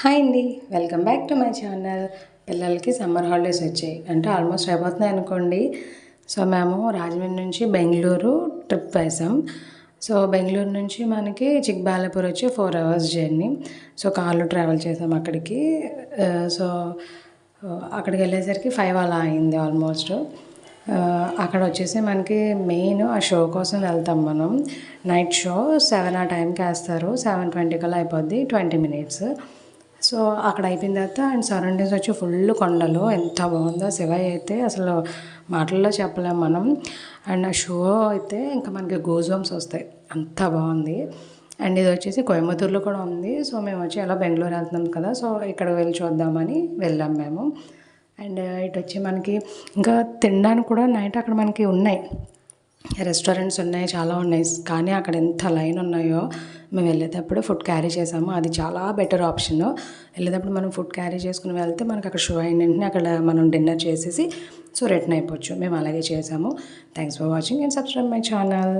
Hi అండి, welcome back to my channel. పిల్లలకి summer holidays వచ్చాయి అంటే ఆల్మోస్ట్ అయిపోతున్నాయి అనుకోండి. సో మేము రాజమండ్రి నుంచి బెంగళూరు ట్రిప్ వేసాం. సో బెంగళూరు నుంచి మనకి చిక్బల్లాపూర్ వచ్చి 4 అవర్స్ జర్నీ. సో కార్లో ట్రావెల్ చేసాం అక్కడికి. సో అక్కడికి వెళ్ళేసరికి 5 అలా అయింది ఆల్మోస్ట్. అక్కడ వచ్చేసి మనకి మెయిన్ ఆ షో కోసం వెళ్తాం మనం. నైట్ షో 7 ఆ టైంకి వేస్తారు. 7:20 కల్లా అయిపోద్ది, 20 మినిట్స్. సో అక్కడ అయిపోయిన తర్వాత అండ్ సరౌండింగ్స్ వచ్చి ఫుల్ కొండలు. ఎంత బాగుందో శివయ్య అయితే అసలు మాటల్లో చెప్పలేము మనం. అండ్ ఆ షో అయితే ఇంకా మనకి గూస్ బంప్స్ వస్తాయి, అంత బాగుంది. అండ్ ఇది వచ్చేసి కోయంబత్తూరులో కూడా ఉంది. సో మేము వచ్చి అలా బెంగళూరు వెళ్తున్నాం కదా, సో ఇక్కడ వెళ్ళి చూద్దామని వెళ్ళాం మేము. అండ్ ఇటు వచ్చి మనకి ఇంకా తినడానికి కూడా నైట్ అక్కడ మనకి ఉన్నాయి, రెస్టారెంట్స్ ఉన్నాయి, చాలా ఉన్నాయి. కానీ అక్కడ ఎంత లైన్ ఉన్నాయో. మేము వెళ్ళేటప్పుడు ఫుడ్ క్యారీ చేసాము, అది చాలా బెటర్ ఆప్షన్. వెళ్ళేటప్పుడు మనం ఫుడ్ క్యారీ చేసుకుని వెళ్తే మనకి అక్కడ షో అయిన వెంటనే అక్కడ మనం డిన్నర్ చేసేసి సో రిటర్న్ అయిపోవచ్చు. మేము అలాగే చేసాము. Thanks for watching and subscribe my channel.